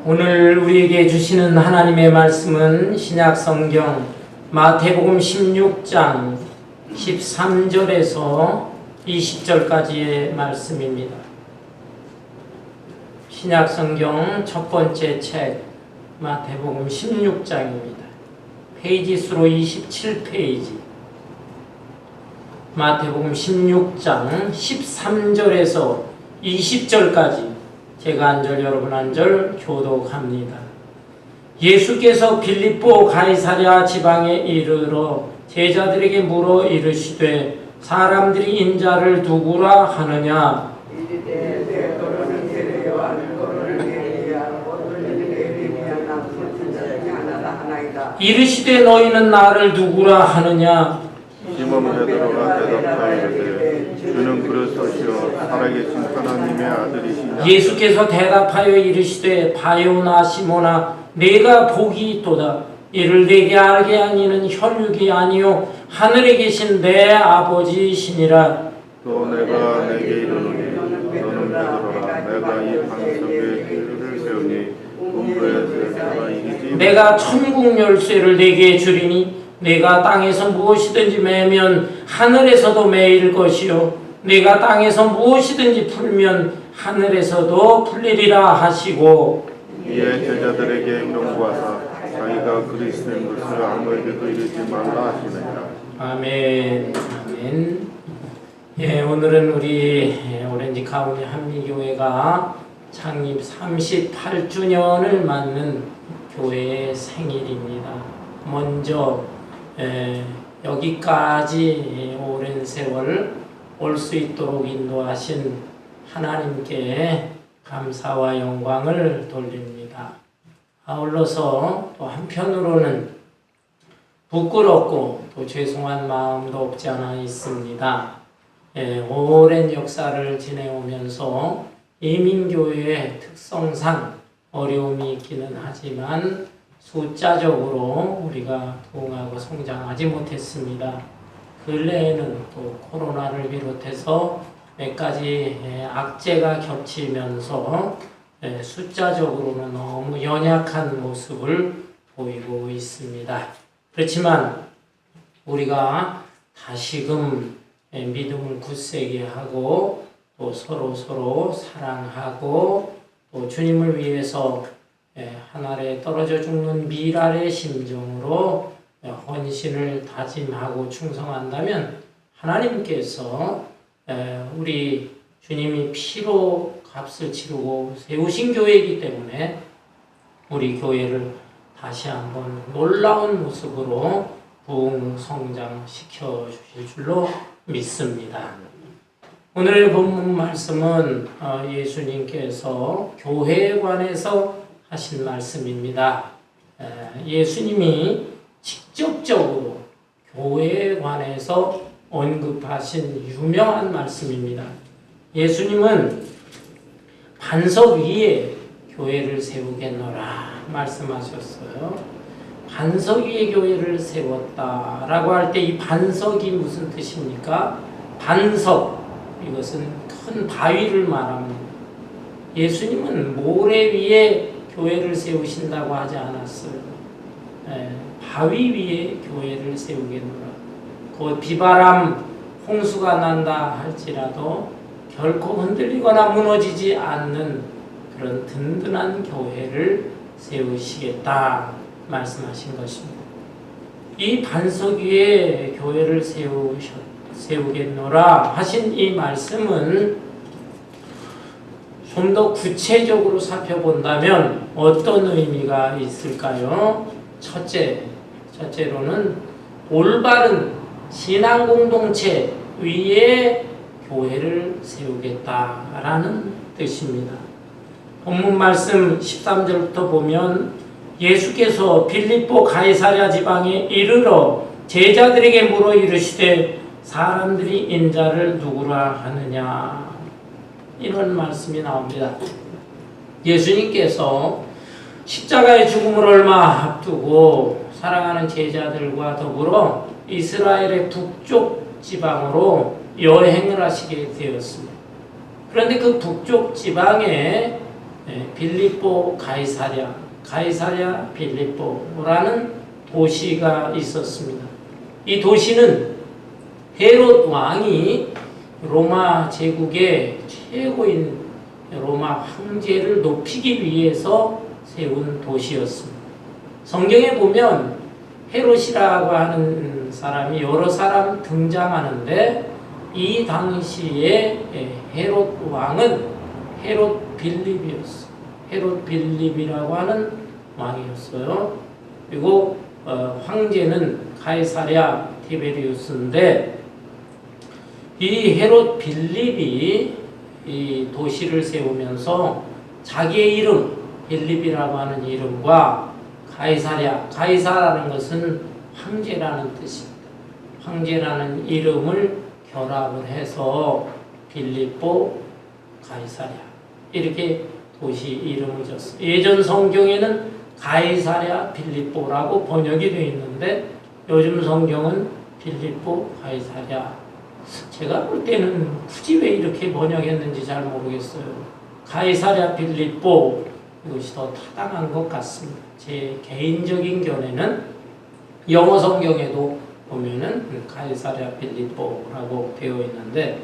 오늘 우리에게 주시는 하나님의 말씀은 신약성경 마태복음 16장 13절에서 20절까지의 말씀입니다. 신약성경 첫 번째 책 마태복음 16장입니다. 페이지 수로 27페이지. 마태복음 16장 13절에서 20절까지 제가 한 절 여러분 한 절 교독합니다. 예수께서 빌립보 가이사랴 지방에 이르러 제자들에게 물어 이르시되 사람들이 인자를 누구라 하느냐? 이르시되 너희는 나를 누구라 하느냐? 시몬 베드로가 대답하여 주는 그리스도시요 살아계신 하나님의 아들이시냐. 예수께서 대답하여 이르시되 바요나 시몬아 내가 복이 있도다. 이를 내게 알게 하니는 혈육이 아니요 하늘에 계신 내 아버지시니라. 또 내가 내게 이르노니 너는 베드로라. 내가 이 반석에 길을 세우니 공부에서 내가 이기지. 내가 천국 열쇠를 내게 주리니 내가 땅에서 무엇이든지 매면 하늘에서도 매일 것이요 내가 땅에서 무엇이든지 풀면 하늘에서도 풀리리라 하시고 이에 제자들에게 경고하사 자기가 그리스도인 것을 아무에게도 이르지 말라 하시니라. 아멘. 아멘. 예, 오늘은 우리 오렌지 카운티 한미교회가 창립 38주년을 맞는 교회의 생일입니다. 먼저 여기까지 오랜 세월 올 수 있도록 인도하신 하나님께 감사와 영광을 돌립니다. 아울러서 또 한편으로는 부끄럽고 또 죄송한 마음도 없지 않아 있습니다. 오랜 역사를 지내오면서 이민교회의 특성상 어려움이 있기는 하지만 숫자적으로 우리가 부흥하고 성장하지 못했습니다. 근래에는 또 코로나를 비롯해서 몇 가지 악재가 겹치면서 숫자적으로는 너무 연약한 모습을 보이고 있습니다. 그렇지만 우리가 다시금 믿음을 굳세게 하고 또 서로 사랑하고 또 주님을 위해서 하늘에 떨어져 죽는 미랄의 심정으로 헌신을 다짐하고 충성한다면 하나님께서 우리 주님이 피로 값을 치르고 세우신 교회이기 때문에 우리 교회를 다시 한번 놀라운 모습으로 부흥 성장시켜 주실 줄로 믿습니다. 오늘 본문 말씀은 예수님께서 교회에 관해서 하신 말씀입니다. 예수님이 직접적으로 교회에 관해서 언급하신 유명한 말씀입니다. 예수님은 반석 위에 교회를 세우겠노라 말씀하셨어요. 반석 위에 교회를 세웠다라고 할 때 이 반석이 무슨 뜻입니까? 반석, 이것은 큰 바위를 말합니다. 예수님은 모래 위에 교회를 세우신다고 하지 않았어요. 바위 위에 교회를 세우겠노라. 곧 비바람, 홍수가 난다 할지라도 결코 흔들리거나 무너지지 않는 그런 든든한 교회를 세우시겠다 말씀하신 것입니다. 이 반석 위에 교회를 세우겠노라 하신 이 말씀은 좀 더 구체적으로 살펴본다면 어떤 의미가 있을까요? 첫째로는 올바른 신앙 공동체 위에 교회를 세우겠다라는 뜻입니다. 본문 말씀 13절부터 보면 예수께서 빌립보 가이사랴 지방에 이르러 제자들에게 물어 이르시되 사람들이 인자를 누구라 하느냐, 이런 말씀이 나옵니다. 예수님께서 십자가의 죽음을 얼마 앞두고 사랑하는 제자들과 더불어 이스라엘의 북쪽 지방으로 여행을 하시게 되었습니다. 그런데 그 북쪽 지방에 빌립보 가이사랴 빌립보라는 도시가 있었습니다. 이 도시는 헤롯 왕이 로마 제국의 최고인 로마 황제를 높이기 위해서 세운 도시였습니다. 성경에 보면 헤롯이라고 하는 사람이 여러 사람 등장하는데 이 당시에 헤롯 왕은 헤롯 빌립이었어요. 헤롯 빌립이라고 하는 왕이었어요. 그리고 황제는 가이사랴 티베리우스인데 이 헤롯 빌립이 이 도시를 세우면서 자기의 이름 빌립이라고 하는 이름과 가이사라는 것은 황제라는 뜻입니다. 황제라는 이름을 결합을 해서 빌립보 가이사랴 이렇게 도시 이름을 줬어요. 예전 성경에는 가이사랴 빌립보라고 번역이 되어 있는데 요즘 성경은 빌립보 가이사랴. 제가 볼 때는 굳이 왜 이렇게 번역했는지 잘 모르겠어요. 가이사랴 빌립보 이것이 더 타당한 것 같습니다. 제 개인적인 견해는 영어 성경에도 보면은 가이사랴 빌립보라고 되어 있는데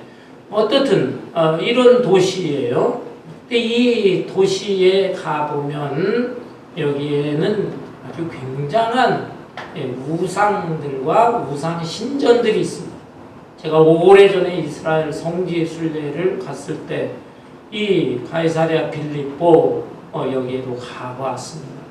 어떻든 이런 도시예요. 근데 이 도시에 가보면 여기에는 아주 굉장한 우상들과 우상 신전들이 있습니다. 제가 오래전에 이스라엘 성지 순례를 갔을 때 이 가이사랴 빌립보 여기에도 가보았습니다.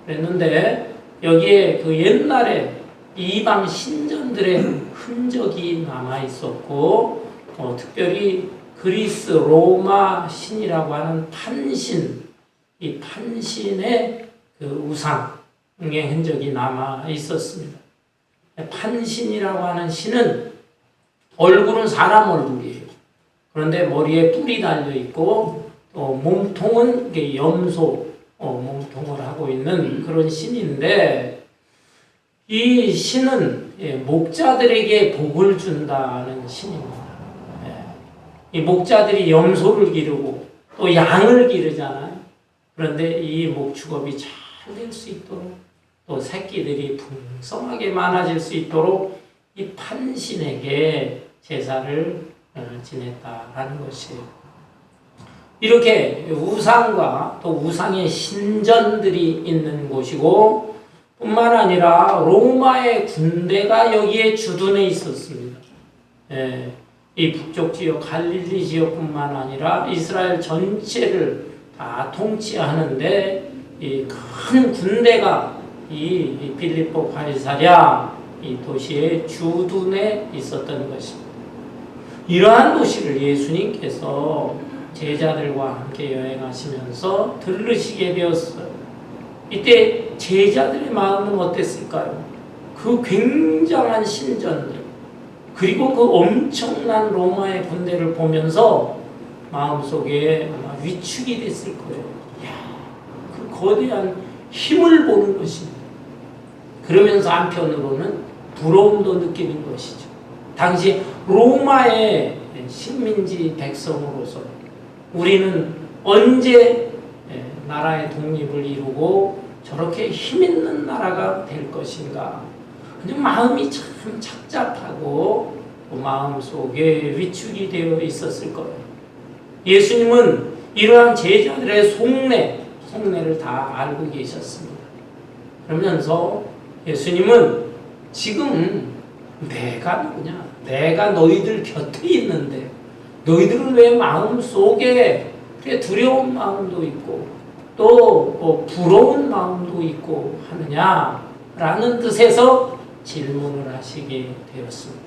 그랬는데 여기에 그 옛날에 이방 신전들의 흔적이 남아 있었고 특별히 그리스 로마 신이라고 하는 판신, 이 판신의 그 우상의 흔적이 남아 있었습니다. 판신이라고 하는 신은 얼굴은 사람 얼굴이에요. 그런데 머리에 뿔이 달려 있고 몸통은 염소 몸통을 하고 있는 그런 신인데 이 신은 목자들에게 복을 준다는 신입니다. 이 목자들이 염소를 기르고 또 양을 기르잖아요. 그런데 이 목축업이 잘 될 수 있도록 또 새끼들이 풍성하게 많아질 수 있도록 이 판신에게 제사를 지냈다라는 것이에요. 이렇게 우상과 또 우상의 신전들이 있는 곳이고 뿐만 아니라 로마의 군대가 여기에 주둔해 있었습니다. 이 북쪽 지역 갈릴리 지역뿐만 아니라 이스라엘 전체를 다 통치하는데 이 큰 군대가 이 빌립보 가이사랴 이 도시에 주둔해 있었던 것입니다. 이러한 도시를 예수님께서 제자들과 함께 여행하시면서 들르시게 되었어요. 이때 제자들의 마음은 어땠을까요? 그 굉장한 신전들 그리고 그 엄청난 로마의 군대를 보면서 마음속에 아마 위축이 됐을 거예요. 그 거대한 힘을 보는 것입니다. 그러면서 한편으로는 부러움도 느끼는 것이죠. 당시 로마의 식민지 백성으로서 우리는 언제 나라의 독립을 이루고 저렇게 힘있는 나라가 될 것인가. 근데 마음이 참 착잡하고 마음속에 위축이 되어 있었을 거예요. 예수님은 이러한 제자들의 속내를 다 알고 계셨습니다. 그러면서 예수님은 지금 내가 누구냐? 내가 너희들 곁에 있는데 너희들은 왜 마음속에 두려운 마음도 있고 또 부러운 마음도 있고 하느냐라는 뜻에서 질문을 하시게 되었습니다.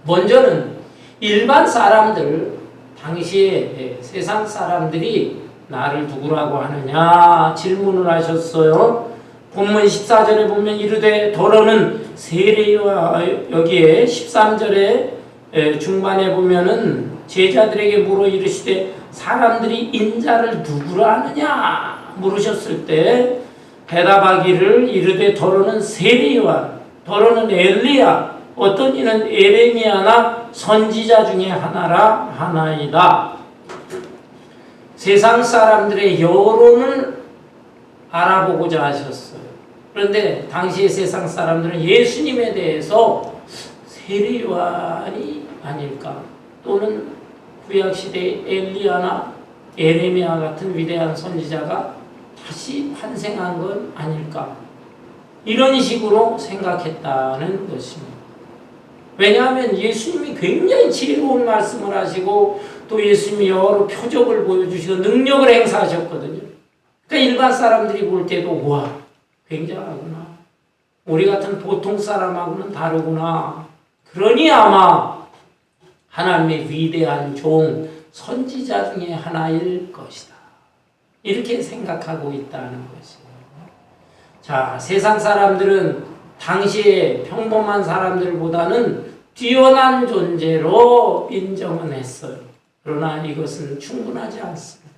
먼저는 일반 사람들, 당시에 세상 사람들이 나를 누구라고 하느냐 질문을 하셨어요. 본문 14절에 보면 이르되 더러는 세례와 여기에 13절에 중반에 보면은 제자들에게 물어 이르시되 사람들이 인자를 누구라 하느냐 물으셨을 때 대답하기를 이르되 더러는 세례요한 더러는 엘리야 어떤 이는 에레미야나 선지자 중에 하나라 하나이다. 세상 사람들의 여론을 알아보고자 하셨어요. 그런데 당시의 세상 사람들은 예수님에 대해서 세례요한이 아닐까, 또는 구약시대의 엘리야나 에레미야 같은 위대한 선지자가 다시 환생한 건 아닐까, 이런 식으로 생각했다는 것입니다. 왜냐하면 예수님이 굉장히 지혜로운 말씀을 하시고 또 예수님이 여러 표적을 보여주시고 능력을 행사하셨거든요. 그러니까 일반 사람들이 볼 때도 와, 굉장하구나, 우리 같은 보통 사람하고는 다르구나, 그러니 아마 하나님의 위대한 종, 선지자 중에 하나일 것이다, 이렇게 생각하고 있다는 것이에요. 자, 세상 사람들은 당시의 평범한 사람들보다는 뛰어난 존재로 인정은 했어요. 그러나 이것은 충분하지 않습니다.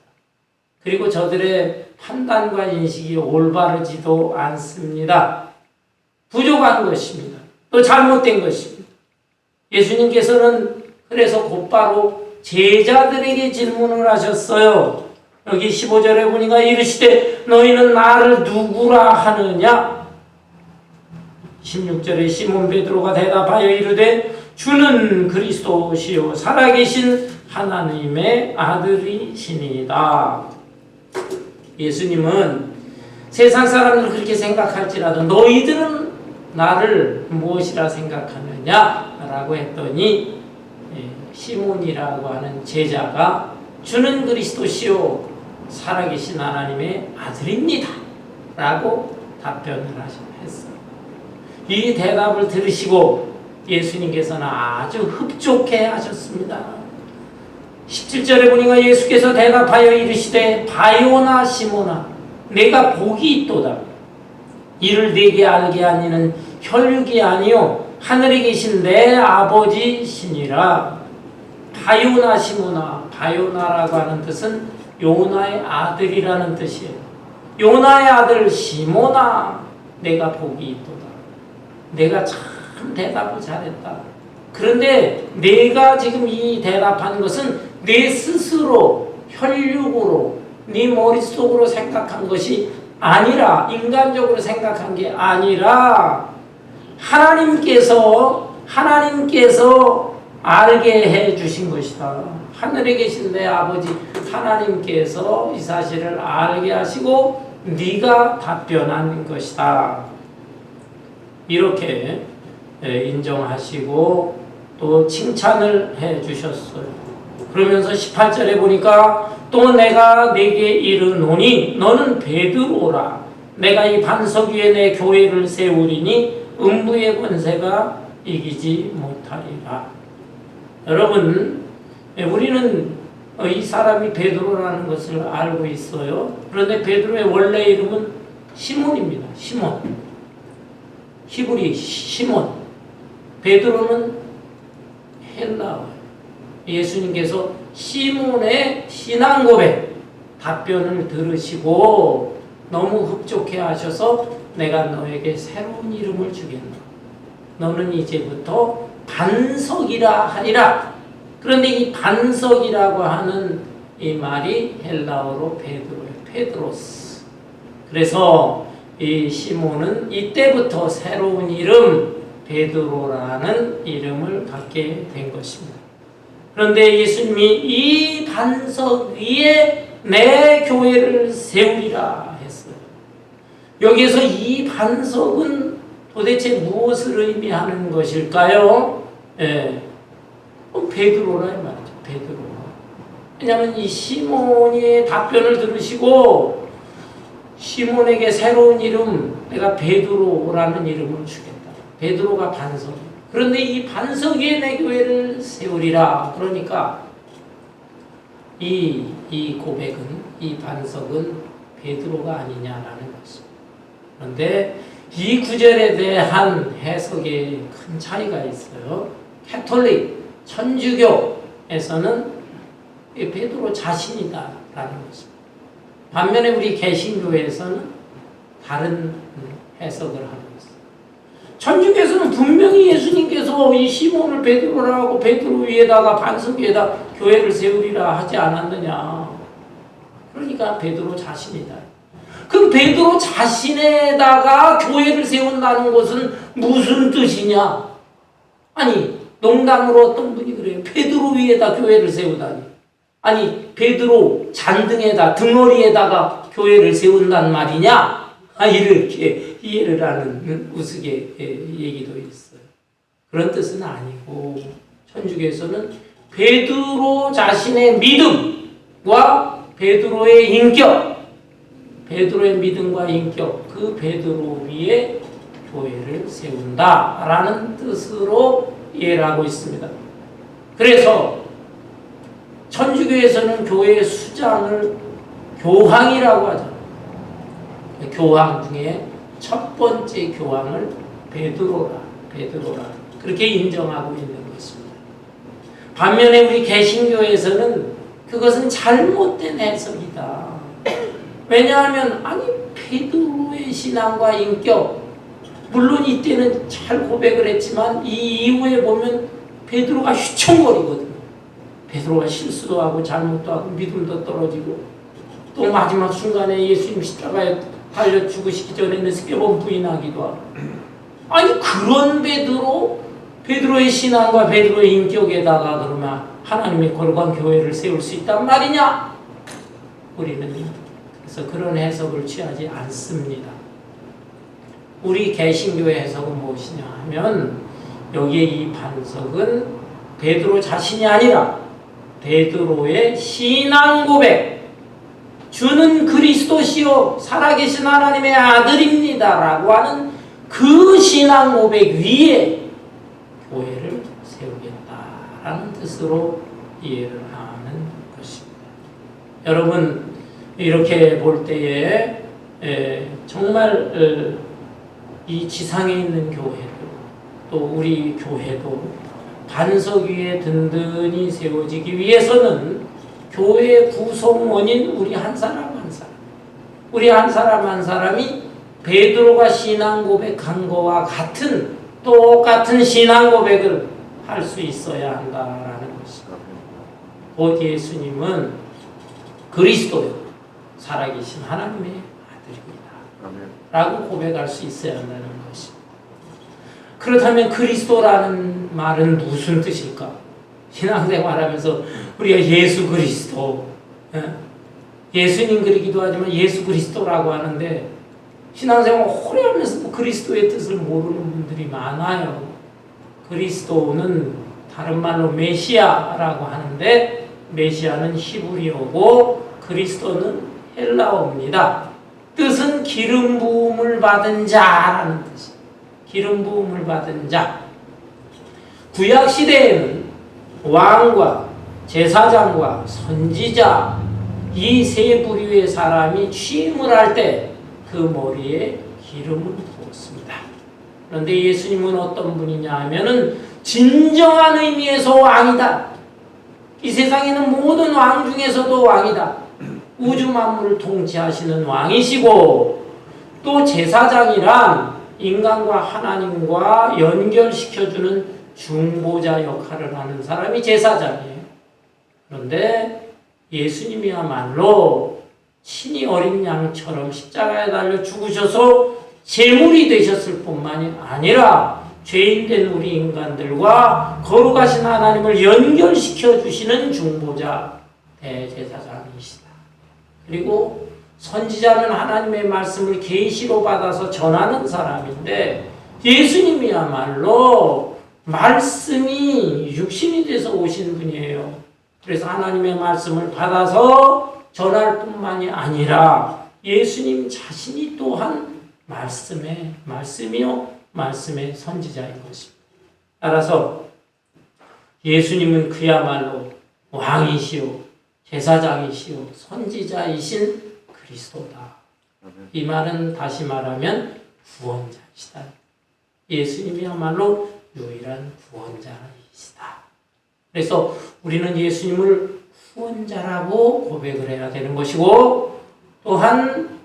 그리고 저들의 판단과 인식이 올바르지도 않습니다. 부족한 것입니다. 또 잘못된 것입니다. 예수님께서는 그래서 곧바로 제자들에게 질문을 하셨어요. 여기 15절에 보니까 이르시되 너희는 나를 누구라 하느냐? 16절에 시몬 베드로가 대답하여 이르되 주는 그리스도시요 살아계신 하나님의 아들이시니이다. 예수님은 세상 사람들은 그렇게 생각할지라도 너희들은 나를 무엇이라 생각하느냐? 라고 했더니 시몬이라고 하는 제자가 주는 그리스도시요 살아계신 하나님의 아들입니다 라고 답변을 했어요. 이 대답을 들으시고 예수님께서는 아주 흡족해 하셨습니다. 17절에 보니까 예수께서 대답하여 이르시되 바요나 시몬아 내가 복이 있도다. 이를 네게 알게 한 이는 혈육이 아니요 하늘에 계신 내 아버지시니라. 바요나 시몬아, 바요나라고 하는 뜻은 요나의 아들이라는 뜻이에요. 요나의 아들 시몬아 내가 복이 있도다. 내가 참 대답을 잘했다. 그런데 내가 지금 이 대답하는 것은 내 스스로 혈육으로 네 머릿속으로 생각한 것이 아니라, 인간적으로 생각한 게 아니라 하나님께서 알게 해 주신 것이다. 하늘에 계신 내 아버지 하나님께서 이 사실을 알게 하시고 네가 답변한 것이다. 이렇게 인정하시고 또 칭찬을 해 주셨어요. 그러면서 18절에 보니까 또 내가 네게 이르노니 너는 베드로라. 내가 이 반석 위에 내 교회를 세우리니 음부의 권세가 이기지 못하리라. 여러분, 우리는 이 사람이 베드로라는 것을 알고 있어요. 그런데 베드로의 원래 이름은 시몬입니다. 시몬. 히브리 시몬. 베드로는 헬라어예요. 예수님께서 시몬의 신앙 고백 답변을 들으시고 너무 흡족해 하셔서 내가 너에게 새로운 이름을 주겠노라. 너는 이제부터 반석이라 하리라. 그런데 이 반석이라고 하는 이 말이 헬라어로 베드로예요. 페드로스. 그래서 이 시몬은 이때부터 새로운 이름 베드로라는 이름을 갖게 된 것입니다. 그런데 예수님이 이 반석 위에 내 교회를 세우리라 했어요. 여기에서 이 반석은 도대체 무엇을 의미하는 것일까요? 베드로라 이 말이죠. 베드로. 왜냐하면 이 시몬의 답변을 들으시고 시몬에게 새로운 이름, 내가 베드로라는 이름을 주겠다. 베드로가 반석. 그런데 이 반석 위에 내 교회를 세우리라. 그러니까 이 고백은, 이 반석은 베드로가 아니냐라는 것입니다. 그런데 이 구절에 대한 해석에 큰 차이가 있어요. 캐톨릭, 천주교에서는 베드로 자신이다라는 것입니다. 반면에 우리 개신교에서는 다른 해석을 하고 있어요. 천주교에서는 분명히 예수님께서 이 시몬을 베드로라고 베드로 위에다가 반석 위에다 교회를 세우리라 하지 않았느냐. 그러니까 베드로 자신이다. 그럼 베드로 자신에다가 교회를 세운다는 것은 무슨 뜻이냐? 아니, 농담으로 어떤 분이 그래요. 베드로 위에다 교회를 세우다니. 아니, 베드로 잔등에다, 등허리에다가 교회를 세운단 말이냐? 이렇게 이해를 하는 우스개 얘기도 있어요. 그런 뜻은 아니고, 천주교에서는 베드로 자신의 믿음과 베드로의 인격, 베드로의 믿음과 인격, 그 베드로 위에 교회를 세운다라는 뜻으로 이해를 하고 있습니다. 그래서 천주교에서는 교회의 수장을 교황이라고 하잖아요. 교황 중에 첫 번째 교황을 베드로라 그렇게 인정하고 있는 것입니다. 반면에 우리 개신교에서는 그것은 잘못된 해석이다. 왜냐하면 아니 베드로의 신앙과 인격, 물론 이때는 잘 고백을 했지만 이 이후에 보면 베드로가 휘청거리거든요. 베드로가 실수도 하고 잘못도 하고 믿음도 떨어지고 또 마지막 순간에 예수님 십자가에 달려 죽으시기 전에는 3번 부인하기도 하고, 아니 그런 베드로의 신앙과 베드로의 인격에다가 그러면 하나님의 거룩한 교회를 세울 수 있단 말이냐? 우리는 그래서 그런 해석을 취하지 않습니다. 우리 개신교의 해석은 무엇이냐 하면 여기에 이 반석은 베드로 자신이 아니라 베드로의 신앙 고백, 주는 그리스도시요 살아계신 하나님의 아들입니다 라고 하는 그 신앙 고백 위에 교회를 세우겠다라는 뜻으로 이해를 하는 것입니다. 여러분 이렇게 볼 때에 정말 이 지상에 있는 교회도 또 우리 교회도 반석 위에 든든히 세워지기 위해서는 교회의 구성원인 우리 한 사람 한 사람, 우리 한 사람 한 사람이 베드로가 신앙 고백한 거와 같은 똑같은 신앙 고백을 할 수 있어야 한다라는 것입니다. 곧 예수님은 그리스도요 살아계신 하나님의 아들입니다 라고 고백할 수 있어야 한다는 것입니다. 그렇다면 그리스도라는 말은 무슨 뜻일까? 신앙생활하면서 우리가 예수 그리스도, 예수님 그리기도 하지만 예수 그리스도라고 하는데 신앙생활 오래 하면서도 그리스도의 뜻을 모르는 분들이 많아요. 그리스도는 다른 말로 메시아라고 하는데 메시아는 히브리어고 그리스도는 헬라어입니다. 뜻은 기름 부음을 받은 자라는 뜻이에요. 기름 부음을 받은 자. 구약 시대에는 왕과 제사장과 선지자 이 세 부류의 사람이 취임을 할 때 그 머리에 기름을 부었습니다. 그런데 예수님은 어떤 분이냐 하면은 진정한 의미에서 왕이다. 이 세상에는 모든 왕 중에서도 왕이다. 우주 만물을 통치하시는 왕이시고 또 제사장이란 인간과 하나님과 연결시켜주는 중보자 역할을 하는 사람이 제사장이에요. 그런데 예수님이야말로 친히 어린 양처럼 십자가에 달려 죽으셔서 제물이 되셨을 뿐만이 아니라 죄인된 우리 인간들과 거룩하신 하나님을 연결시켜 주시는 중보자 대제사장이시다. 그리고 선지자는 하나님의 말씀을 계시로 받아서 전하는 사람인데 예수님이야말로 말씀이 육신이 돼서 오신 분이에요. 그래서 하나님의 말씀을 받아서 전할 뿐만이 아니라 예수님 자신이 또한 말씀이요 말씀의 선지자인 것입니다. 따라서 예수님은 그야말로 왕이시오 제사장이시오 선지자이신 그리스도다. 이 말은 다시 말하면 구원자이시다. 예수님이야말로 유일한 구원자이시다. 그래서 우리는 예수님을 구원자라고 고백을 해야 되는 것이고 또한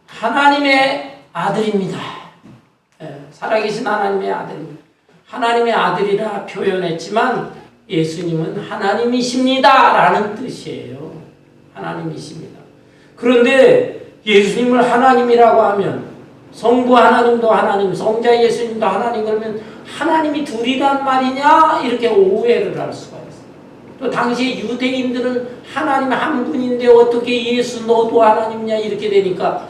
하나님의 아들입니다. 살아계신 하나님의 아들입니다. 하나님의 아들이라 표현했지만 예수님은 하나님이십니다 라는 뜻이에요. 하나님이십니다. 그런데 예수님을 하나님이라고 하면 성부 하나님도 하나님, 성자 예수님도 하나님, 그러면 하나님이 둘이란 말이냐? 이렇게 오해를 할 수가 있어요. 또 당시에 유대인들은 하나님 한 분인데 어떻게 예수 너도 하나님이냐? 이렇게 되니까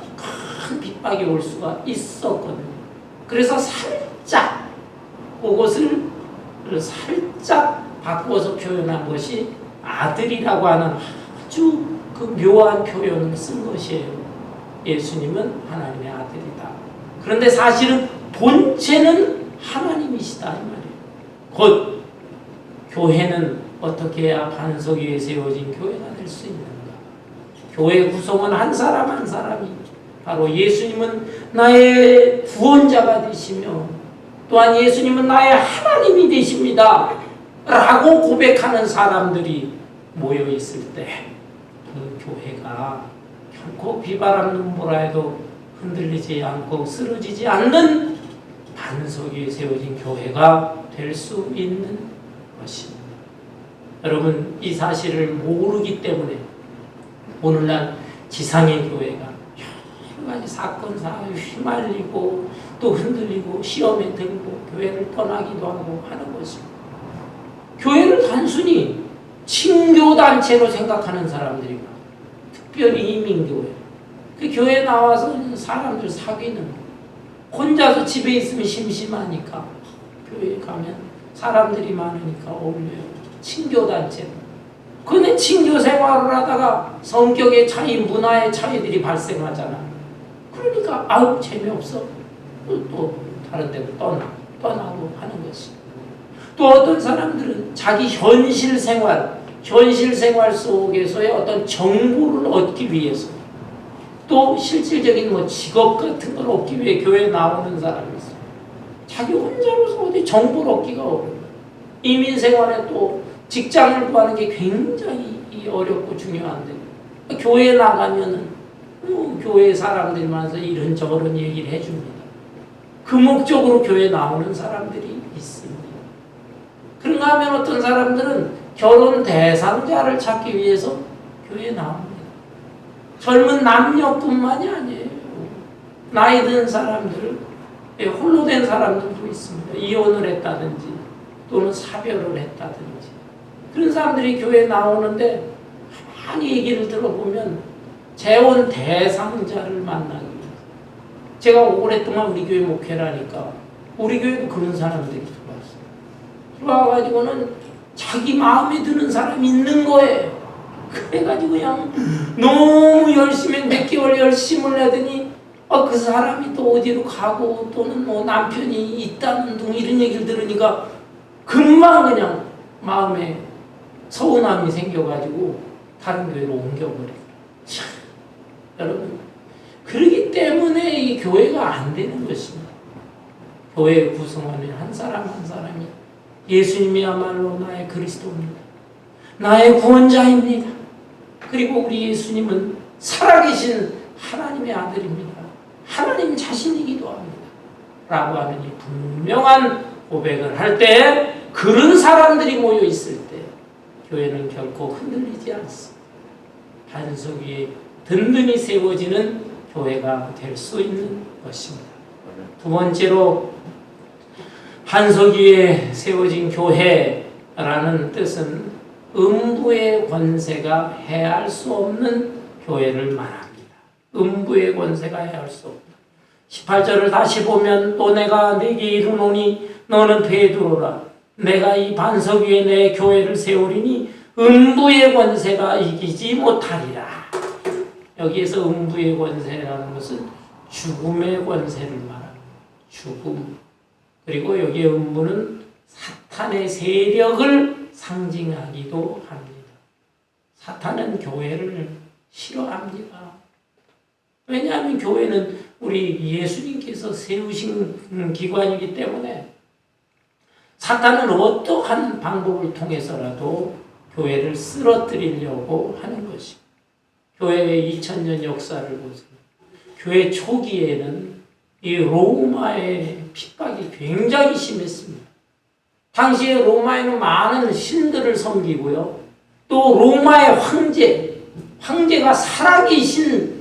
큰 핍박이 올 수가 있었거든요. 그래서 살짝 그것을 살짝 바꿔서 표현한 것이 아들이라고 하는 아주 그 묘한 표현을 쓴 것이에요. 예수님은 하나님의 아들이다. 그런데 사실은 본체는 하나님이시다 이 말이에요. 곧 교회는 어떻게 해야 반석 위에 세워진 교회가 될 수 있는가? 교회 구성은 한 사람 한 사람이 바로 예수님은 나의 구원자가 되시며 또한 예수님은 나의 하나님이 되십니다 라고 고백하는 사람들이 모여 있을 때 그 교회가 결코 비바람 눈보라에도 흔들리지 않고 쓰러지지 않는 반석 위에 세워진 교회가 될 수 있는 것입니다. 여러분, 이 사실을 모르기 때문에 오늘날 지상의 교회가 여러 가지 사건 사고에 휘말리고 또 흔들리고 시험에 들고 교회를 떠나기도 하고 하는 것입니다. 교회를 단순히 친교단체로 생각하는 사람들이 많아요. 특별히 이민교회. 그 교회 나와서 사람들 사귀는 거. 혼자서 집에 있으면 심심하니까 교회에 가면 사람들이 많으니까 어울려요. 친교단체로. 그런데 친교 생활을 하다가 성격의 차이, 문화의 차이들이 발생하잖아. 그러니까 아우 재미없어. 또 다른 데로 떠나고 하는 것이. 또 어떤 사람들은 자기 현실 생활 속에서의 어떤 정보를 얻기 위해서 또 실질적인 뭐 직업 같은 걸 얻기 위해 교회에 나오는 사람이 있어요. 자기 혼자로서 어디 정보를 얻기가 어려워요. 이민 생활에 또 직장을 구하는 게 굉장히 어렵고 중요한데 교회에 나가면은 교회 사람들이 많아서 이런저런 얘기를 해줍니다. 그 목적으로 교회에 나오는 사람들이 있습니다. 그런가 하면 어떤 사람들은 결혼 대상자를 찾기 위해서 교회에 나옵니다. 젊은 남녀뿐만이 아니에요. 나이 든 사람들, 홀로 된 사람들도 있습니다. 이혼을 했다든지 또는 사별을 했다든지 그런 사람들이 교회에 나오는데 많이 얘기를 들어보면 재혼 대상자를 만나기 위해서 제가 오랫동안 우리 교회 목회를 하니까 우리 교회도 그런 사람들이 들어와가지고는 자기 마음에 드는 사람이 있는 거예요. 그래가지고 그냥 너무 열심히 몇 개월 열심을 하더니 그 사람이 또 어디로 가고 또는 뭐 남편이 있다는 둥 이런 얘기를 들으니까 금방 그냥 마음에 서운함이 생겨가지고 다른 교회로 옮겨버려요. 참, 여러분 그러기 때문에 이 교회가 안 되는 것입니다. 교회 구성원의 한 사람 한 사람이 예수님이야말로 나의 그리스도입니다. 나의 구원자입니다. 그리고 우리 예수님은 살아계신 하나님의 아들입니다. 하나님 자신이기도 합니다. 라고 하는 이 분명한 고백을 할 때 그런 사람들이 모여 있을 때 교회는 결코 흔들리지 않습니다. 반석 위에 든든히 세워지는 교회가 될 수 있는 것입니다. 두 번째로 반석 위에 세워진 교회라는 뜻은 음부의 권세가 해할 수 없는 교회를 말합니다. 음부의 권세가 해할 수 없다. 18절을 다시 보면 또 내가 네게 이르노니 너는 베드로라. 내가 이 반석 위에 내 교회를 세우리니 음부의 권세가 이기지 못하리라. 여기에서 음부의 권세라는 것은 죽음의 권세를 말합니다. 죽음. 그리고 여기에 음부는 사탄의 세력을 상징하기도 합니다. 사탄은 교회를 싫어합니다. 왜냐하면 교회는 우리 예수님께서 세우신 기관이기 때문에 사탄은 어떠한 방법을 통해서라도 교회를 쓰러뜨리려고 하는 것입니다. 교회의 2000년 역사를 보세요. 교회 초기에는 이 로마의 핍박이 굉장히 심했습니다. 당시에 로마에는 많은 신들을 섬기고요. 또 로마의 황제가 살아계신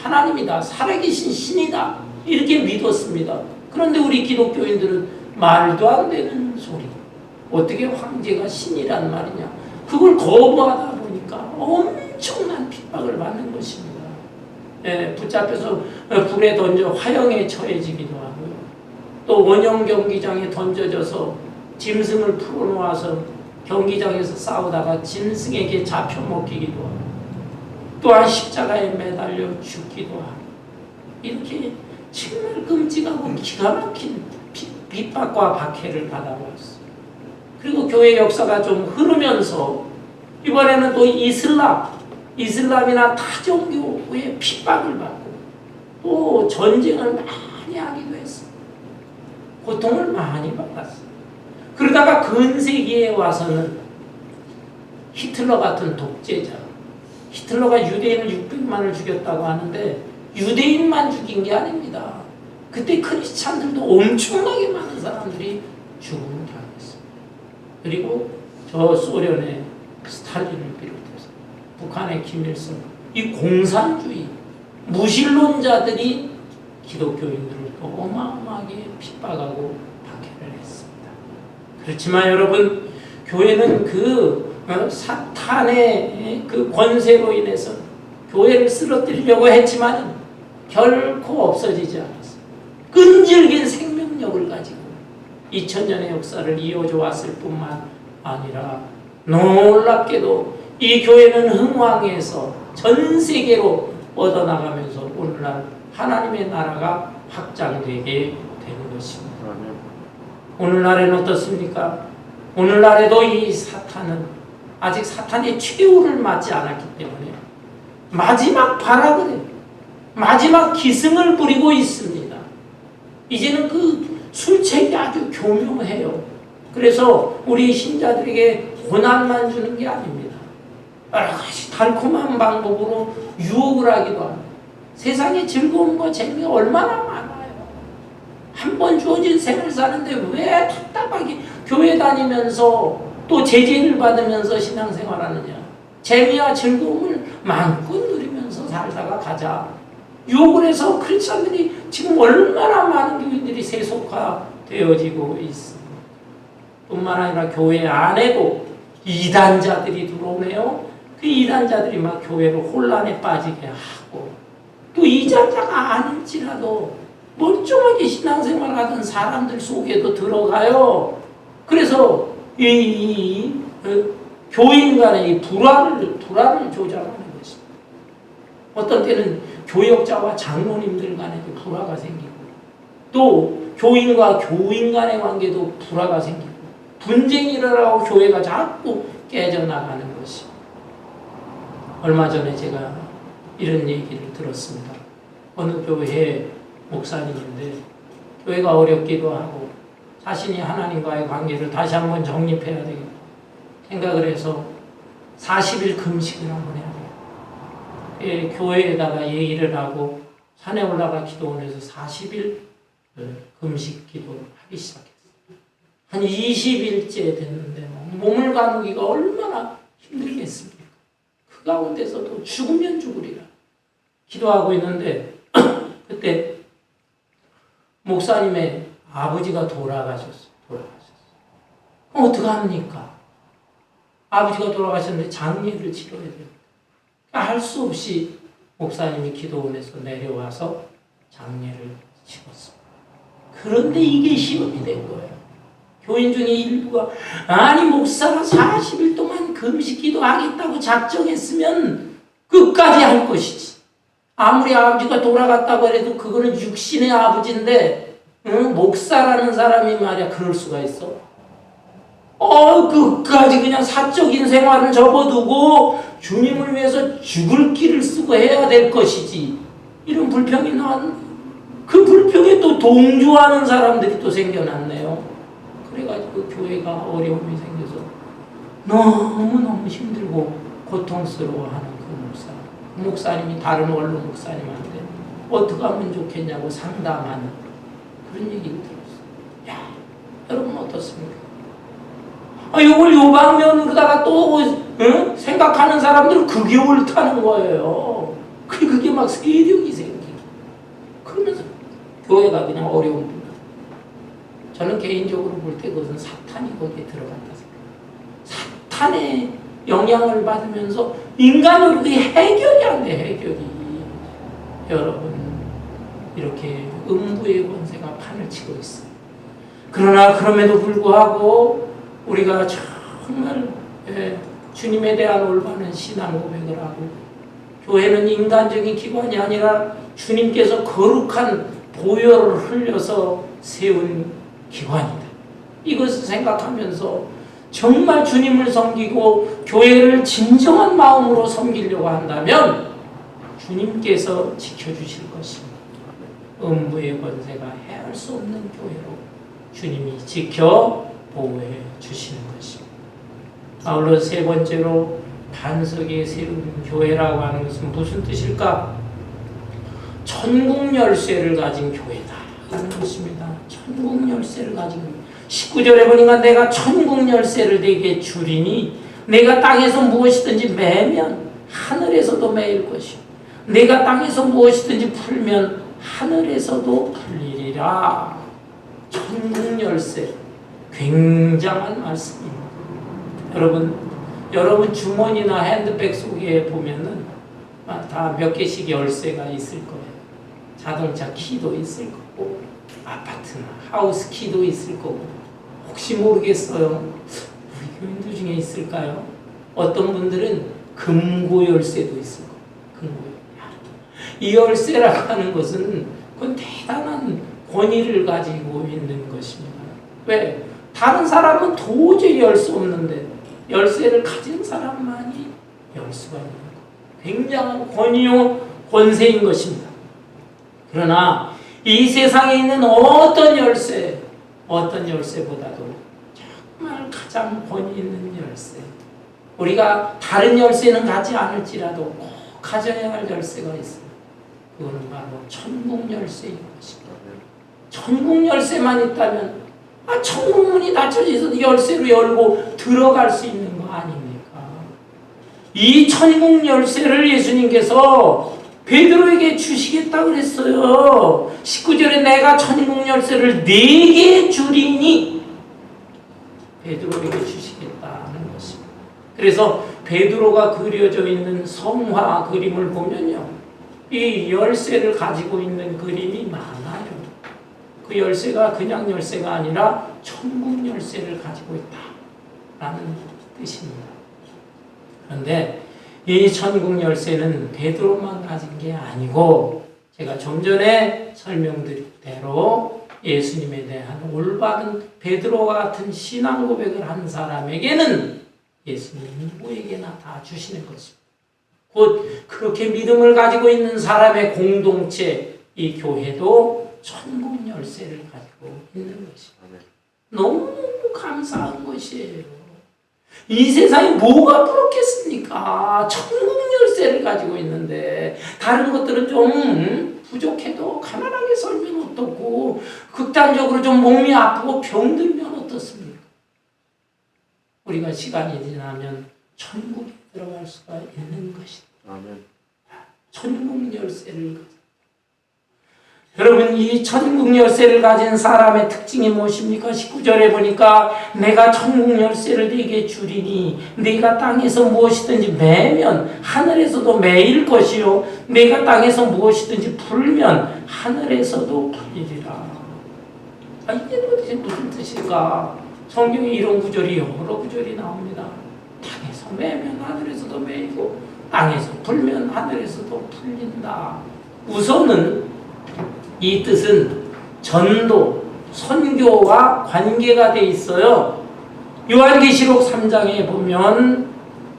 하나님이다, 살아계신 신이다, 이렇게 믿었습니다. 그런데 우리 기독교인들은 말도 안 되는 소리, 어떻게 황제가 신이란 말이냐, 그걸 거부하다 보니까 엄청난 핍박을 받는 것입니다. 붙잡혀서 불에 던져 화형에 처해지기도 하고요. 또 원형 경기장에 던져져서 짐승을 풀어놓아서 경기장에서 싸우다가 짐승에게 잡혀 먹히기도 하고, 또한 십자가에 매달려 죽기도 하고, 이렇게 정말 끔찍하고 기가 막힌 핍박과 박해를 받아왔어요. 그리고 교회 역사가 좀 흐르면서 이번에는 또 이슬람이나 타종교의 핍박을 받고 또 전쟁을 많이 하기도 했어요. 고통을 많이 받았어요. 그러다가 근세기에 와서는 히틀러 같은 독재자, 히틀러가 유대인을 600만을 죽였다고 하는데 유대인만 죽인 게 아닙니다. 그때 크리스찬들도 엄청나게 많은 사람들이 죽음을 당했어요. 그리고 저 소련의 스탈린을 비롯해서 북한의 김일성, 이 공산주의 무신론자들이 기독교인들을 또 어마어마하게 핍박하고 박해를 했습니다. 그렇지만 여러분, 교회는 그 사탄의 그 권세로 인해서 교회를 쓰러뜨리려고 했지만 결코 없어지지 않았어요. 끈질긴 생명력을 가지고 2000년의 역사를 이어져 왔을 뿐만 아니라 놀랍게도 이 교회는 흥왕해서 전 세계로 뻗어나가면서 오늘날 하나님의 나라가 확장되게 되는 것입니다. 오늘날에는 어떻습니까? 오늘날에도 이 사탄은 아직 사탄의 최후를 맞지 않았기 때문에 마지막 발악을 해요. 마지막 기승을 부리고 있습니다. 이제는 그 술책이 아주 교묘해요. 그래서 우리 신자들에게 고난만 주는 게 아닙니다. 여러 가지 달콤한 방법으로 유혹을 하기도 합니다. 세상에 즐거움과 재미가 얼마나 많아요. 한 번 주어진 생을 사는데 왜 답답하게 교회 다니면서 또 제재를 받으면서 신앙생활하느냐. 재미와 즐거움을 마음껏 누리면서 살다가 가자. 유혹을 해서 크리스천들이 지금 얼마나 많은 교인들이 세속화되어지고 있습니다. 뿐만 아니라 교회 안에도 이단자들이 들어오네요. 그 이단자들이 막 교회를 혼란에 빠지게 하고, 또 이단자가 아닐지라도 멀쩡하게 신앙생활 하던 사람들 속에도 들어가요. 그래서 교인 간의 이 불화를 조장하는 것입니다. 어떤 때는 교역자와 장로님들 간에도 불화가 생기고, 또 교인과 교인 간의 관계도 불화가 생기고, 분쟁이 일어나고 교회가 자꾸 깨져나가는 것이. 얼마 전에 제가 이런 얘기를 들었습니다. 어느 교회 목사님인데 교회가 어렵기도 하고 자신이 하나님과의 관계를 다시 한번 정립해야 되겠다 생각을 해서 40일 금식을 한번 해야 돼요. 교회에다가 얘기를 하고 산에 올라가 기도원에서 40일 금식 기도를 하기 시작했어요. 한 20일째 됐는데 몸을 가누기가 얼마나 힘들겠습니까? 그 가운데서도 죽으면 죽으리라 기도하고 있는데 그때 목사님의 아버지가 돌아가셨어요. 어떡합니까? 아버지가 돌아가셨는데 장례를 치러야 돼요. 할 수 없이 목사님이 기도원에서 내려와서 장례를 치렀습니다. 그런데 이게 시험이 된 거예요. 교인 중에 일부가 아니 목사가 40일 동안 금식 기도하겠다고 작정했으면 끝까지 할 것이지. 아무리 아버지가 돌아갔다고 해도 그거는 육신의 아버지인데 목사라는 사람이 말이야 그럴 수가 있어. 끝까지 그냥 사적인 생활을 접어두고 주님을 위해서 죽을 길을 쓰고 해야 될 것이지. 이런 불평이 나왔는데 그 불평에 또 동조하는 사람들이 또 생겨났네요. 그래가지고 교회가 어려움이 생겨서 너무너무 힘들고 고통스러워하는 그 목사. 목사님이 다른 원로 목사님한테 어떻게 하면 좋겠냐고 상담하는 그런 얘기를 들었어요. 야, 여러분 어떻습니까? 이걸 요 방면으로다가 또 응? 생각하는 사람들은 그게 옳다는 거예요. 그게 막 세력이 생기고 그러면서 교회가 그냥 어려운 분야. 저는 개인적으로 볼 때 그것은 사탄이 거기에 들어갔다 생각해요. 사탄의 영향을 받으면서 인간으로 그게 해결이 안 돼. 해결이. 여러분 이렇게 음부의 권세가 판을 치고 있어요. 그러나 그럼에도 불구하고 우리가 정말 주님에 대한 올바른 신앙 고백을 하고 교회는 인간적인 기관이 아니라 주님께서 거룩한 보혈을 흘려서 세운 기관이다. 이것을 생각하면서 정말 주님을 섬기고 교회를 진정한 마음으로 섬기려고 한다면 주님께서 지켜주실 것입니다. 음부의 권세가 해할 수 없는 교회로 주님이 지켜 보호해 주시는 것입니다. 아울러 세 번째로 반석에 세운 교회라고 하는 것은 무슨 뜻일까? 천국 열쇠를 가진 교회다 하는 것입니다. 천국 열쇠를 가진 교회. 19절에 보니까 내가 천국 열쇠를 네게 주리니 내가 땅에서 무엇이든지 매면 하늘에서도 매일 것이요 내가 땅에서 무엇이든지 풀면 하늘에서도 풀리리라. 천국 열쇠 굉장한 말씀입니다. 여러분 주머니나 핸드백 속에 보면은 다 몇 개씩 열쇠가 있을 거예요. 자동차 키도 있을 거고 아파트나 하우스 키도 있을 거고 혹시 모르겠어요. 우리 교인들 중에 있을까요? 어떤 분들은 금고 열쇠도 있을 거고 금고 이 열쇠라고 하는 것은 그건 대단한 권위를 가지고 있는 것입니다. 왜? 다른 사람은 도저히 열 수 없는데 열쇠를 가진 사람만이 열 수가 있는 것. 굉장한 권위요 권세인 것입니다. 그러나 이 세상에 있는 어떤 열쇠보다도 정말 가장 권위 있는 열쇠. 우리가 다른 열쇠는 갖지 않을지라도 꼭 가져야 할 열쇠가 있습니다. 그거는 바로 천국 열쇠인 것입니다. 천국 열쇠만 있다면 천국 문이 닫혀져 있어도 열쇠로 열고 들어갈 수 있는 거 아닙니까? 이 천국 열쇠를 예수님께서 베드로에게 주시겠다고 그랬어요. 19절에 내가 천국 열쇠를 네게 주리니 베드로에게 주시겠다는 것입니다. 그래서 베드로가 그려져 있는 성화 그림을 보면요. 이 열쇠를 가지고 있는 그림이 많아요. 그 열쇠가 그냥 열쇠가 아니라 천국 열쇠를 가지고 있다라는 뜻입니다. 그런데 이 천국 열쇠는 베드로만 가진 게 아니고 제가 좀 전에 설명드린 대로 예수님에 대한 올바른 베드로와 같은 신앙 고백을 한 사람에게는 예수님이 누구에게나 다 주시는 것입니다. 곧 그렇게 믿음을 가지고 있는 사람의 공동체, 이 교회도 천국 열쇠를 가지고 있는 것입니다. 너무 감사한 것이에요. 이 세상에 뭐가 부럽겠습니까? 천국 열쇠를 가지고 있는데 다른 것들은 좀 부족해도 가난하게 살면 어떻고 극단적으로 좀 몸이 아프고 병들면 어떻습니까? 우리가 시간이 지나면 천국에 들어갈 수가 있는 것이다. 아멘. 천국 열쇠를 가진 여러분 이 천국 열쇠를 가진 사람의 특징이 무엇입니까? 19절에 보니까 내가 천국 열쇠를 네게 주리니 네가 땅에서 무엇이든지 매면 하늘에서도 매일 것이요 네가 땅에서 무엇이든지 풀면 하늘에서도 풀리리라. 이게 도대체 무슨 뜻일까? 성경에 이런 구절이 여러 구절이 나옵니다. 땅에서 매면 하늘에서도 매이고 땅에서 풀면 하늘에서도 풀린다. 우선은 이 뜻은 전도, 선교와 관계가 돼 있어요. 요한계시록 3장에 보면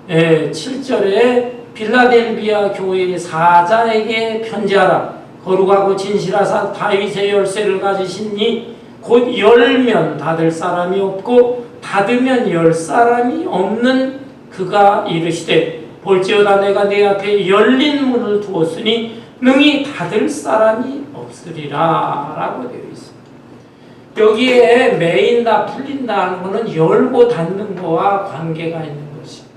7절에 빌라델비아 교회의 사자에게 편지하라. 거룩하고 진실하사 다윗의 열쇠를 가지시니 곧 열면 닫을 사람이 없고 닫으면 열 사람이 없는 그가 이르시되 볼지어다 내가 내 앞에 열린 문을 두었으니 능히 닫을 사람이 없으리라 라고 되어 있습니다. 여기에 매인다 풀린다 하는 것은 열고 닫는 거와 관계가 있는 것입니다.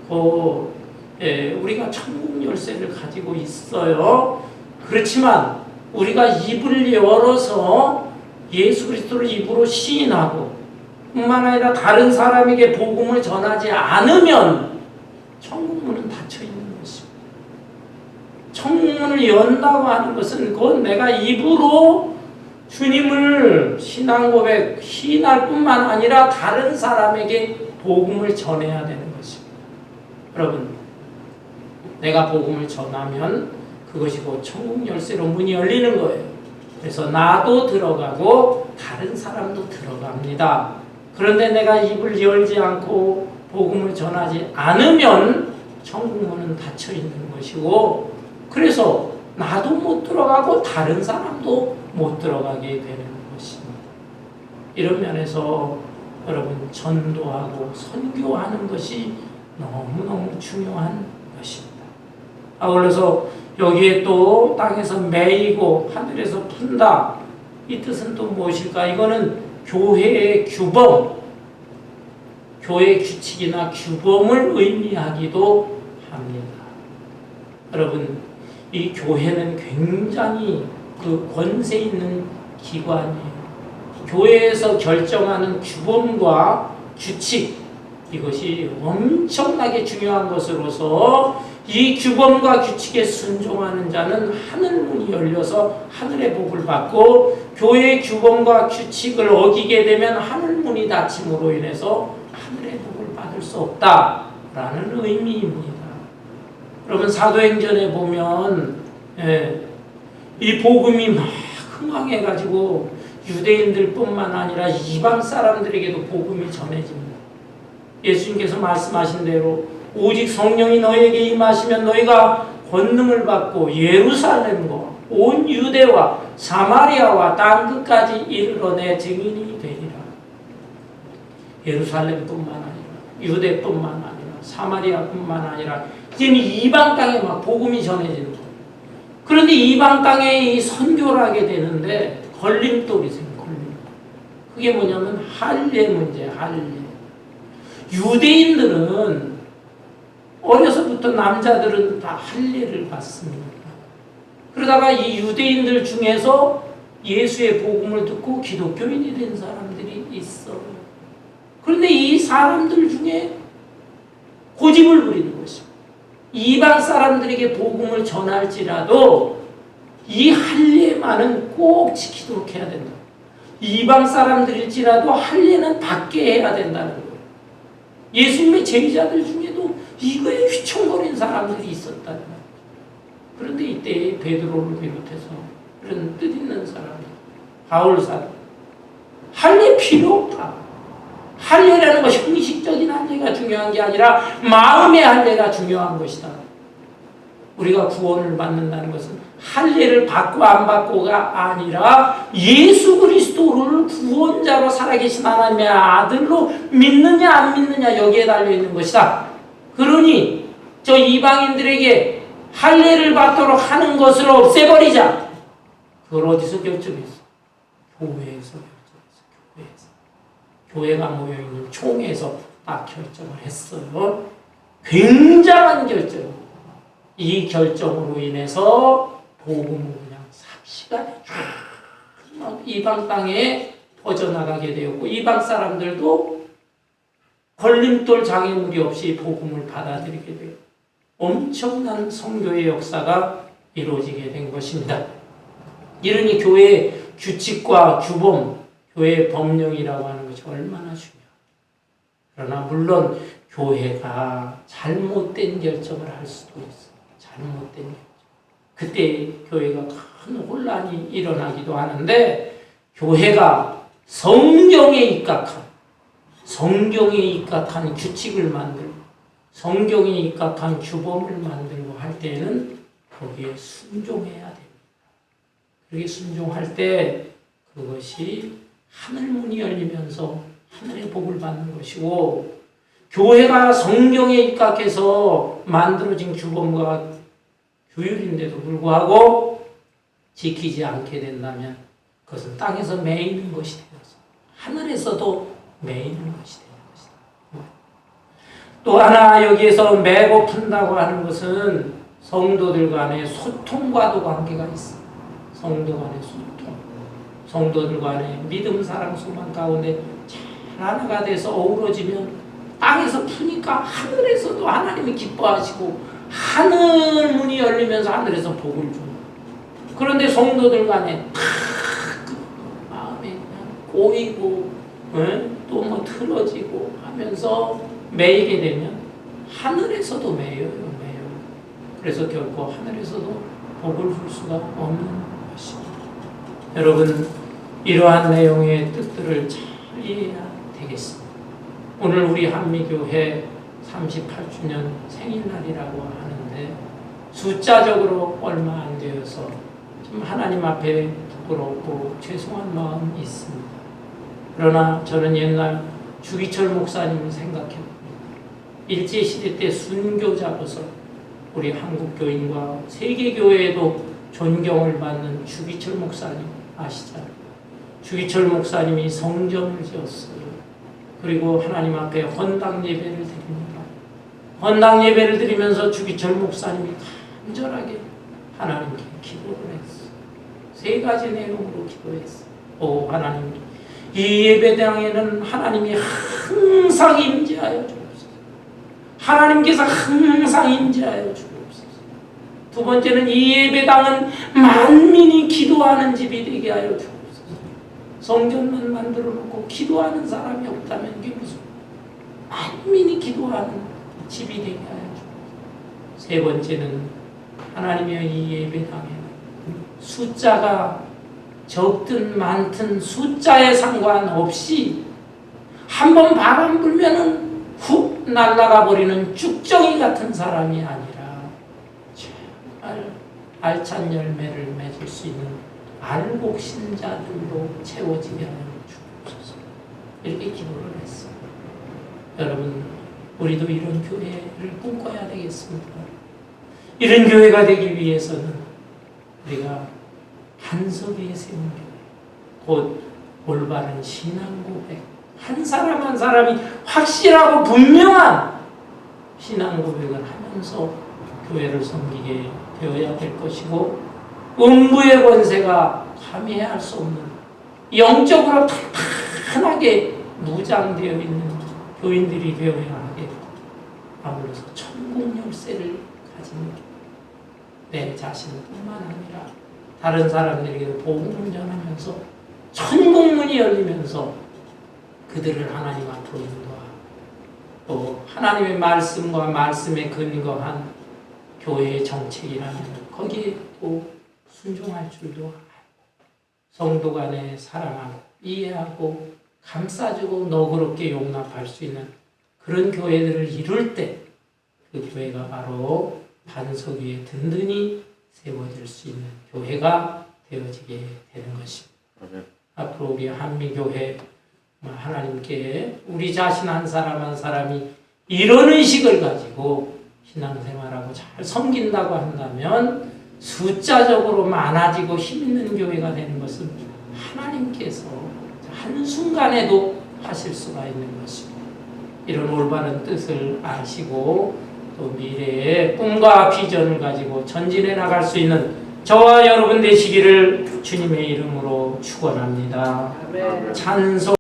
우리가 천국 열쇠를 가지고 있어요. 그렇지만 우리가 입을 열어서 예수 그리스도를 입으로 시인하고 뿐만 아니라 다른 사람에게 복음을 전하지 않으면 천국 문은 닫혀 있는 것입니다. 천국 문을 연다고 하는 것은 그건 내가 입으로 주님을 신앙 고백, 시인할 뿐만 아니라 다른 사람에게 복음을 전해야 되는 것입니다. 여러분, 내가 복음을 전하면 그것이 곧 천국 열쇠로 문이 열리는 거예요. 그래서 나도 들어가고 다른 사람도 들어갑니다. 그런데 내가 입을 열지 않고 복음을 전하지 않으면 천국 문은 닫혀 있는 것이고, 그래서 나도 못 들어가고 다른 사람도 못 들어가게 되는 것입니다. 이런 면에서 여러분, 전도하고 선교하는 것이 너무너무 중요한 것입니다. 아울러서 여기에 또 땅에서 매이고 하늘에서 푼다, 이 뜻은 또 무엇일까? 이거는 교회의 규범, 교회의 규칙이나 규범을 의미하기도 합니다. 여러분, 이 교회는 굉장히 그 권세 있는 기관이에요. 교회에서 결정하는 규범과 규칙, 이것이 엄청나게 중요한 것으로서 이 규범과 규칙에 순종하는 자는 하늘 문이 열려서 하늘의 복을 받고, 교회의 규범과 규칙을 어기게 되면 하늘 문이 닫힘으로 인해서 하늘의 복을 받을 수 없다라는 의미입니다. 여러분, 사도행전에 보면 이 복음이 막 흥황해가지고 유대인들뿐만 아니라 이방 사람들에게도 복음이 전해집니다. 예수님께서 말씀하신 대로 오직 성령이 너에게 임하시면 너희가 권능을 받고 예루살렘과 온 유대와 사마리아와 땅끝까지 이르러 내 증인이 되리라. 예루살렘뿐만 아니라 유대뿐만 아니라 사마리아뿐만 아니라 지금 이방 땅에 막 복음이 전해지는 거예요. 그런데 이방 땅에 이 선교를 하게 되는데 걸림돌이 생겨요. 그게 뭐냐면 할례 문제, 할례. 유대인들은 어려서부터 남자들은 다 할례를 받습니다. 그러다가 이 유대인들 중에서 예수의 복음을 듣고 기독교인이 된 사람들이 있어요. 그런데 이 사람들 중에 고집을 부리는 것입니다. 이방 사람들에게 복음을 전할지라도 이 할례만은 꼭 지키도록 해야 된다. 이방 사람들일지라도 할례는 받게 해야 된다는 거예요. 예수님의 제자들 중에도 이거에 휘청거린 사람들이 있었다는 거예요. 그런데 이때 베드로를 비롯해서 그런 뜻있는 사람들, 바울 사람, 할례 필요 없다. 할례라는 것이 형식적인 할례가 중요한 게 아니라 마음의 할례가 중요한 것이다. 우리가 구원을 받는다는 것은 할례를 받고 안 받고가 아니라 예수 그리스도를 구원자로 살아계신 하나님의 아들로 믿느냐 안 믿느냐 여기에 달려있는 것이다. 그러니 저 이방인들에게 할례를 받도록 하는 것을 없애버리자. 그걸 어디서 결정했어? 교회에서 결정했어. 교회가 모여있는 총회에서 딱 결정을 했어요. 굉장한 결정. 이 결정으로 인해서 복음을 그냥 삽시간에 이방 땅에 퍼져나가게 되었고, 이방 사람들도 걸림돌 장애물이 없이 복음을 받아들이게 되고 엄청난 선교의 역사가 이루어지게 된 것입니다. 이러니 교회의 규칙과 규범, 교회의 법령이라고 하는 것이 얼마나 중요합니다. 그러나 물론 교회가 잘못된 결정을 할 수도 있어요. 잘못된 결정. 그때 교회가 큰 혼란이 일어나기도 하는데, 교회가 성경에 입각한 규칙을 만들고 성경에 입각한 규범을 만들고 할 때에는 거기에 순종해야 됩니다. 그렇게 순종할 때 그것이 하늘문이 열리면서 하늘의 복을 받는 것이고, 교회가 성경에 입각해서 만들어진 규범과 규율인데도 불구하고 지키지 않게 된다면 그것은 땅에서 매이는 것이 되어서 하늘에서도 매이는 것이 되는 것이다. 또 하나 여기에서 매고 푼다고 하는 것은 성도들 간의 소통과도 관계가 있어. 성도 간의 소통. 성도들 간의 믿음, 사랑, 소망 가운데 잘 하나가 돼서 어우러지면 땅에서 푸니까 하늘에서도 하나님이 기뻐하시고 하늘 문이 열리면서 하늘에서 복을 줍니다. 그런데 성도들 간에 다 마음에 그냥 꼬이고 또 뭐 틀어지고 하면서 매이게 되면 하늘에서도 매여요. 그래서 결코 하늘에서도 복을 줄 수가 없는 것입니다. 여러분, 이러한 내용의 뜻들을 잘 이해해야 되겠습니다. 오늘 우리 한미교회 38주년 생일날이라고 하는데 숫자적으로 얼마 안 되어서 좀 하나님 앞에 부끄럽고 죄송한 마음이 있습니다. 그러나 저는 옛날 주기철 목사님을 생각해봅니다. 일제시대 때 순교 잡아서 우리 한국교인과 세계교회에도 존경을 받는 주기철 목사님 아시잖아요. 주기철 목사님이 성전을 지었어요. 그리고 하나님 앞에 헌당 예배를 드립니다. 헌당 예배를 드리면서 주기철 목사님이 간절하게 하나님께 기도를 했어요. 3가지 내용으로 기도했어요. 오 하나님, 이 예배당에는 하나님이 항상 임재하여 주옵소서. 하나님께서 항상 임재하여 주옵소서. 2번째는 이 예배당은 만민이 기도하는 집이 되게 하여 주옵소서. 성전만 만들어 놓고 기도하는 사람이 없다면 이게 무슨 만민이 기도하는 집이 되게 하여 주옵소서. 3번째는 하나님의 이 예배당에는 숫자가 적든 많든 숫자에 상관없이 한번 바람 불면은 훅 날아가 버리는 쭉정이 같은 사람이 아니라 정말 알찬 열매를 맺을 수 있는 알곡 신자들로 채워지게 하여 주옵소서. 이렇게 기도를 했어요. 여러분, 우리도 이런 교회를 꿈꿔야 되겠습니다. 이런 교회가 되기 위해서는 우리가 반석 위에 세운 교회, 곧 올바른 신앙 고백, 한 사람 한 사람이 확실하고 분명한 신앙 고백을 하면서 교회를 섬기게 되어야 될 것이고, 음부의 권세가 감히할 수 없는 영적으로 탄탄하게 무장되어 있는 교인들이 되어야 하게, 아울러서 천국 열쇠를 가진 내 자신뿐만 아니라 다른 사람들에게도 복음을 전하면서 천국문이 열리면서 그들을 하나님 앞으로 인도하고, 또 하나님의 말씀과 말씀에 근거한 교회의 정책이라면 거기에 또 순종할 줄도 알고, 성도 간에 사랑하고 이해하고 감싸주고 너그럽게 용납할 수 있는 그런 교회들을 이룰 때 그 교회가 바로 반석 위에 든든히 세워질 수 있는 교회가 되어지게 되는 것입니다. 앞으로 우리 한미교회 하나님께 우리 자신 한 사람 한 사람이 이런 의식을 가지고 신앙생활하고 잘 섬긴다고 한다면 숫자적으로 많아지고 힘있는 교회가 되는 것은 하나님께서 한순간에도 하실 수가 있는 것입니다. 이런 올바른 뜻을 아시고 또 미래의 꿈과 비전을 가지고 전진해 나갈 수 있는 저와 여러분 되시기를 주님의 이름으로 축원합니다. 찬송